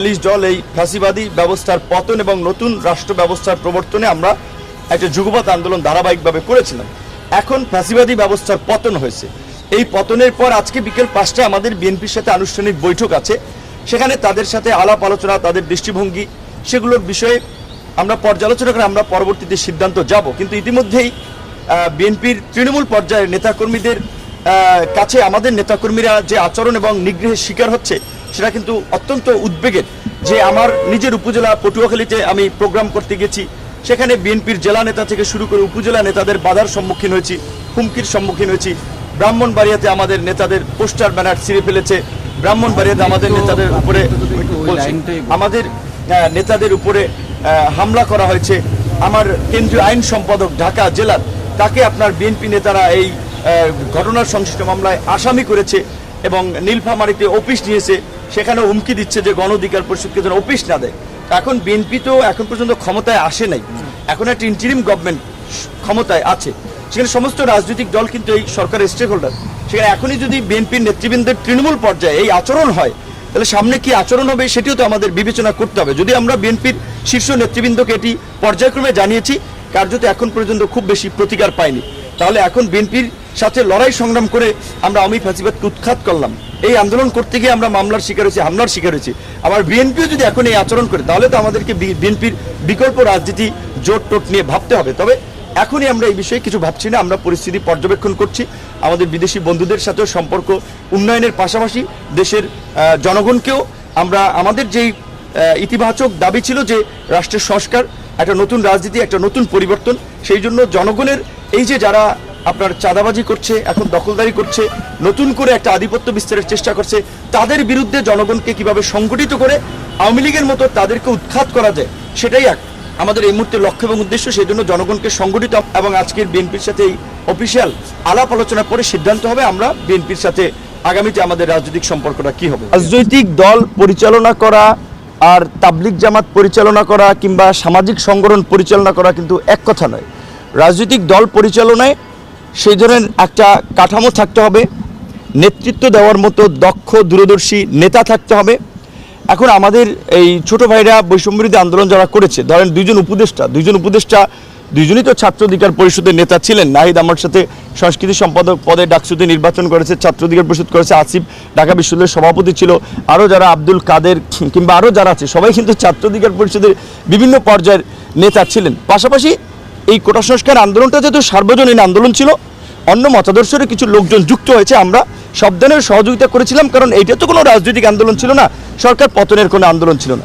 দল এই ফ্যাসিবাদী ব্যবস্থার পতন এবং নতুন রাষ্ট্র ব্যবস্থার প্রবর্তনে আমরা একটা যুগপৎ আন্দোলন ধারাবাহিকভাবে করেছিলাম। এখন ফ্যাসিবাদী ব্যবস্থার পতন হয়েছে। এই পতনের পর আজকে বিকেল 5টায় আমাদের বিএনপির সাথে আনুষ্ঠানিক বৈঠক আছে। সেখানে তাদের সাথে আলাপ আলোচনা, তাদের দৃষ্টিভঙ্গি, সেগুলোর বিষয়ে আমরা পর্যালোচনা করে আমরা পরবর্তীতে সিদ্ধান্ত যাব। কিন্তু ইতিমধ্যেই বিএনপির তৃণমূল পর্যায়ের নেতাকর্মীদের কাছে আমাদের নেতাকর্মীরা যে আচরণ এবং নিগ্রহের শিকার হচ্ছে সেটা কিন্তু অত্যন্ত উদ্বেগের। যে আমার নিজের উপজেলা পটুয়াখালীতে আমি প্রোগ্রাম করতে গেছি, সেখানে বিএনপির জেলা নেতা থেকে শুরু করে উপজেলা নেতাদের বাধার সম্মুখীন হয়েছি, হুমকির সম্মুখীন হয়েছি। ব্রাহ্মণবাড়িয়াতে আমাদের নেতাদের পোস্টার ব্যানার ছিঁড়ে ফেলেছে, ব্রাহ্মণবাড়িয়াতে আমাদের নেতাদের উপরে হামলা করা হয়েছে। আমার কেন্দ্রীয় আইন সম্পাদক ঢাকা জেলার, তাকে আপনার বিএনপি নেতারা এই ঘটনার সংশ্লিষ্ট মামলায় আসামি করেছে এবং নীলফামারীতে অফিস নিয়েছে, সেখানেও হুমকি দিচ্ছে যে গণ অধিকার পরিষদকে যেন অফিস না দেয়। এখন বিএনপি তো এখন পর্যন্ত ক্ষমতায় আসে নাই, এখন একটা ইন্টারিম গভর্নমেন্ট ক্ষমতায় আছে, সেখানে সমস্ত রাজনৈতিক দল কিন্তু এই সরকারের স্টেক হোল্ডার। সেখানে এখনই যদি বিএনপির নেতৃবৃন্দের তৃণমূল পর্যায়ে এই আচরণ হয়, তাহলে সামনে কি আচরণ হবে সেটিও তো আমাদের বিবেচনা করতে হবে। যদি আমরা বিএনপির শীর্ষ নেতৃবৃন্দকে এটি পর্যায়ক্রমে জানিয়েছি, কার্যত এখন পর্যন্ত খুব বেশি প্রতিকার পাইনি, তাহলে এখন বিএনপির সাথে লড়াই সংগ্রাম করে আমরা আওয়ামী ফ্যাসিবাদকে উৎখাত করলাম। এই আন্দোলন করতে গিয়ে আমরা মামলার শিকার হয়েছি, হামলার শিকার হয়েছি। আবার বিএনপিও যদি এখন এই আচরণ করে, তাহলে তো আমাদেরকে বিএনপির বিকল্প রাজনীতি জোট টোট নিয়ে ভাবতে হবে। তবে এখনই আমরা এই বিষয়ে কিছু ভাবছি না, আমরা পরিস্থিতি পর্যবেক্ষণ করছি। আমাদের বিদেশি বন্ধুদের সাথেও সম্পর্ক উন্নয়নের পাশাপাশি দেশের জনগণকেও আমরা আমাদের যেই ইতিবাচক দাবি ছিল যে রাষ্ট্রের সংস্কার, একটা নতুন রাজনীতি, একটা নতুন পরিবর্তন, সেই জন্য জনগণের এই যে যারা আপনার চাঁদাবাজি করছে, এখন দখলদারি করছে, নতুন করে একটা আধিপত্য বিস্তারের চেষ্টা করছে, তাদের বিরুদ্ধে জনগণকে কিভাবে সংগঠিত করে আওয়ামী লীগের মতো তাদেরকে উৎখাত করা যায়, সেটাই আমাদের এই মুহূর্তে লক্ষ্য এবং উদ্দেশ্য। সেই জন্য জনগণকে সংগঠিত এবং আজকের বিএনপির সাথে এই অফিসিয়াল আলাপ আলোচনা করে সিদ্ধান্ত হবে আমরা বিএনপির সাথে আগামীতে আমাদের রাজনৈতিক সম্পর্কটা কি হবে। রাজনৈতিক দল পরিচালনা করা আর তাবলিগ জামাত পরিচালনা করা কিংবা সামাজিক সংগঠন পরিচালনা করা কিন্তু এক কথা নয়। রাজনৈতিক দল পরিচালনায় সেই ধরনের একটা কাঠামো থাকতে হবে, নেতৃত্ব দেওয়ার মতো দক্ষ দূরদর্শী নেতা থাকতে হবে। এখন আমাদের এই ছোট ভাইরা বৈষম্যবিরোধী আন্দোলন যারা করেছে, ধরেন দুইজন উপদেষ্টা দুইজনই তো ছাত্র অধিকার পরিষদের নেতা ছিলেন। নাহিদ আমার সাথে সংস্কৃতি সম্পাদক পদে ডাকসুতে নির্বাচন করেছে, ছাত্র অধিকার পরিষদ করেছে। আসিফ ঢাকা বিশ্ববিদ্যালয়ের সভাপতি ছিল, আরও যারা আব্দুল কাদের কিংবা আরও যারা আছে সবাই কিন্তু ছাত্র অধিকার পরিষদের বিভিন্ন পর্যায়ের নেতা ছিলেন। পাশাপাশি এই কোটা সংস্কার আন্দোলনটা যেহেতু সার্বজনীন আন্দোলন ছিল, অন্য মতাদর্শের কিছু লোকজন যুক্ত হয়েছে, আমরা সব ধরনের সহযোগিতা করেছিলাম, কারণ এইটা তো কোনো রাজনৈতিক আন্দোলন ছিল না, সরকার পতনের কোনো আন্দোলন ছিল না।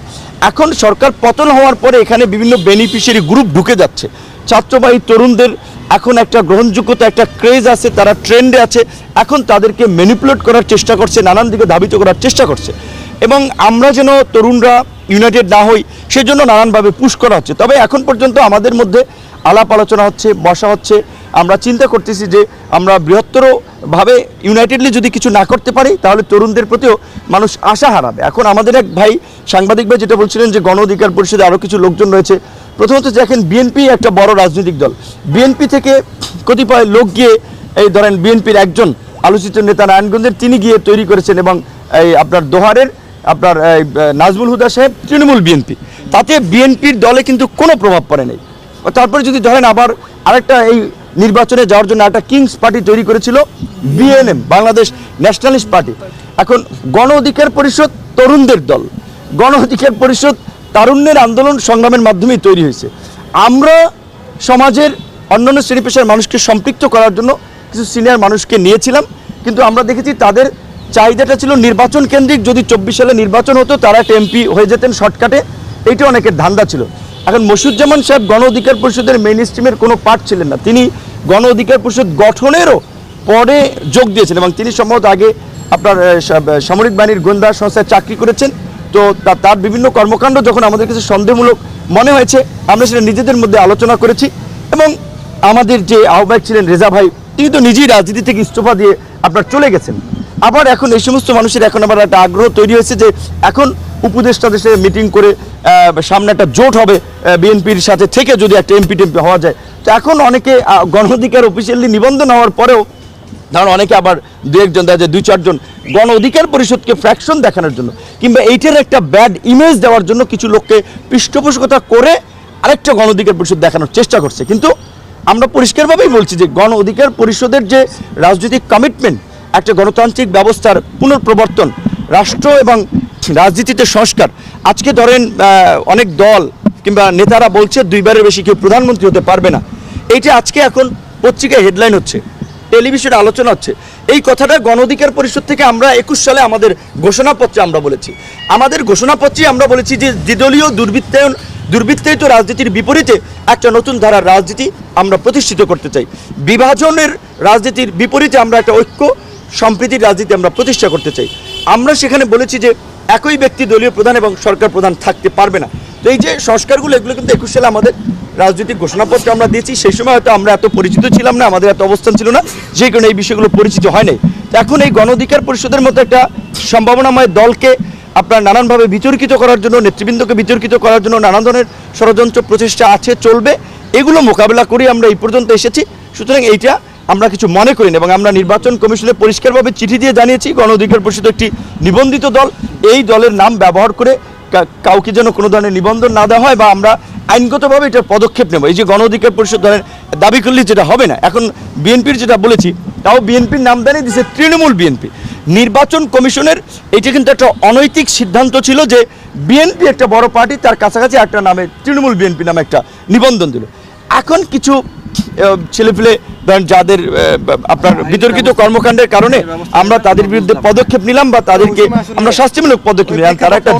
এখন সরকার পতন হওয়ার পরে এখানে বিভিন্ন বেনিফিশিয়ারি গ্রুপ ঢুকে যাচ্ছে। ছাত্রবাহী তরুণদের এখন একটা গ্রহণযোগ্যতা, একটা ক্রেজ আছে, তারা ট্রেন্ডে আছে, এখন তাদেরকে ম্যানিপুলেট করার চেষ্টা করছে, নানান দিকে ধাবিত করার চেষ্টা করছে, এবং আমরা যেন তরুণরা ইউনাইটেড না হই সেজন্য নানানভাবে পুশ করা হচ্ছে। তবে এখন পর্যন্ত আমাদের মধ্যে আলাপ আলোচনা হচ্ছে, বসা হচ্ছে, আমরা চিন্তা করতেছি যে আমরা বৃহত্তরভাবে ইউনাইটেডলি যদি কিছু না করতে পারি তাহলে তরুণদের প্রতিও মানুষ আশা হারাবে। এখন আমাদের এক ভাই সাংবাদিক ভাই যেটা বলছিলেন যে গণ অধিকার পরিষদে আরও কিছু লোকজন রয়েছে। প্রথমত দেখেন, বিএনপি একটা বড় রাজনৈতিক দল, বিএনপি থেকে কতিপয় লোক গিয়ে এই ধরেন বিএনপির একজন আলোচিত নেতা নারায়ণগঞ্জের তিনি গিয়ে তৈরি করেছেন, এবং এই আপনার দোহারের আপনার নাজমুল হুদা সাহেব তৃণমূল বিএনপি, তাতে বিএনপির দলে কিন্তু কোনো প্রভাব পড়ে নাই। তারপরে যদি ধরেন আবার আরেকটা এই নির্বাচনে যাওয়ার জন্য একটা কিংস পার্টি তৈরি করেছিল বিএনএম, বাংলাদেশ ন্যাশনালিস্ট পার্টি। এখন গণ অধিকার পরিষদ তরুণদের দল, গণ অধিকার পরিষদ তারুণ্যের আন্দোলন সংগ্রামের মাধ্যমেই তৈরি হয়েছে। আমরা সমাজের অন্যান্য শ্রেণী পেশার মানুষকে সম্পৃক্ত করার জন্য কিছু সিনিয়র মানুষকে নিয়েছিলাম, কিন্তু আমরা দেখেছি তাদের চাহিদাটা ছিল নির্বাচন কেন্দ্রিক। যদি 24 সালে নির্বাচন হতো তারা একটা এমপি হয়ে যেতেন শর্টকাটে, এইটা অনেকের ধান্দা ছিল। এখন মশিউজ্জামান সাহেব গণ অধিকার পরিষদের মেইন স্ট্রিমের কোনো পার্ট ছিলেন না, তিনি গণ অধিকার পরিষদ গঠনেরও পরে যোগ দিয়েছেন, এবং তিনি সম্ভবত আগে আপনার সামরিক বাহিনীর গোয়েন্দা সংস্থায় চাকরি করেছেন। তো তার বিভিন্ন কর্মকাণ্ড যখন আমাদের কাছে সন্দেহমূলক মনে হয়েছে, আমরা সেটা নিজেদের মধ্যে আলোচনা করেছি, এবং আমাদের যে আহ্বায়ক ছিলেন রেজা ভাই, তিনি তো নিজেই রাজনীতি থেকে ইস্তফা দিয়ে আপনার চলে গেছেন। আবার এখন এই সমস্ত মানুষের এখন আবার একটা আগ্রহ তৈরি হয়েছে যে এখন উপদেষ্টাদের সাথে মিটিং করে সামনে একটা জোট হবে বিএনপির সাথে থেকে, যদি একটা এমপি টেমপি হওয়া যায়। তো এখন অনেকে গণ অধিকার অফিসিয়ালি নিবন্ধন হওয়ার পরেও কারণ অনেকে আবার দু একজন দেখা যায় 2-4 জন গণ অধিকার পরিষদকে ফ্র্যাকশন দেখানোর জন্য কিংবা এইটার একটা ব্যাড ইমেজ দেওয়ার জন্য কিছু লোককে পৃষ্ঠপোষকতা করে আরেকটা গণ অধিকার পরিষদ দেখানোর চেষ্টা করছে। কিন্তু আমরা পরিষ্কারভাবেই বলছি যে গণ অধিকার পরিষদের যে রাজনৈতিক কমিটমেন্ট, একটা গণতান্ত্রিক ব্যবস্থার পুনঃপ্রবর্তন, রাষ্ট্র এবং রাজনীতিতে সংস্কার, আজকে ধরেন অনেক দল কিংবা নেতারা বলছে 2বারের বেশি কেউ প্রধানমন্ত্রী হতে পারবে না। এইটা আজকে এখন পত্রিকায় হেডলাইন হচ্ছে, টেলিভিশনে আলোচনা হচ্ছে। এই কথাটা গণ অধিকার পরিষদ থেকে আমরা 21 সালে আমাদের ঘোষণাপত্রে আমরা বলেছি। আমাদের ঘোষণাপত্রে আমরা বলেছি যে দ্বিদলীয় দুর্বৃত্তায়িত রাজনীতির বিপরীতে একটা নতুন ধারার রাজনীতি আমরা প্রতিষ্ঠিত করতে চাই। বিভাজনের রাজনীতির বিপরীতে আমরা একটা ঐক্য সম্প্রীতির রাজনীতি আমরা প্রতিষ্ঠা করতে চাই। আমরা সেখানে বলেছি যে একই ব্যক্তি দলীয় প্রধান এবং সরকার প্রধান থাকতে পারবে না। তো এই যে সংস্কারগুলো, এগুলো কিন্তু 21 সালে আমাদের রাজনৈতিক ঘোষণাপত্র আমরা দিয়েছি। সেই সময় হয়তো আমরা এত পরিচিত ছিলাম না, আমাদের এত অবস্থান ছিল না, যে কারণে এই বিষয়গুলো পরিচিত হয় নাই। তো এখন এই গণ অধিকার পরিষদের মতো একটা সম্ভাবনাময় দলকে আপনার নানানভাবে বিতর্কিত করার জন্য, নেতৃবৃন্দকে বিতর্কিত করার জন্য নানান ধরনের ষড়যন্ত্র প্রচেষ্টা আছে, চলবে। এগুলো মোকাবেলা করে আমরা এই পর্যন্ত এসেছি। সুতরাং এইটা আমরা কিছু মনে করি না এবং আমরা নির্বাচন কমিশনে পরিষ্কারভাবে চিঠি দিয়ে জানিয়েছি গণ অধিকার পরিষদ একটি নিবন্ধিত দল। এই দলের নাম ব্যবহার করে কাউকে যেন কোনো ধরনের নিবন্ধন না দেওয়া হয় বা আমরা আইনগতভাবে এটার পদক্ষেপ নেব। এই যে গণ অধিকার পরিষদ ধরেন দাবি করলে যেটা হবে না। এখন বিএনপির যেটা বলেছি, তাও বিএনপির নাম দেয়নি, দিচ্ছে তৃণমূল বিএনপি। নির্বাচন কমিশনের এটা কিন্তু একটা অনৈতিক সিদ্ধান্ত ছিল যে বিএনপি একটা বড় পার্টি, তার কাছাকাছি একটা নামে তৃণমূল বিএনপি নামে একটা নিবন্ধন দিল। এখন কিছু ছেলেপিলে ধরেন যাদের আপনার বিতর্কিত কর্মকাণ্ডের কারণে আমরা তাদের বিরুদ্ধে পদক্ষেপ নিলাম বা তাদেরকে আমরা শাস্তিমূলক পদক্ষেপ নিলাম, তারা একটা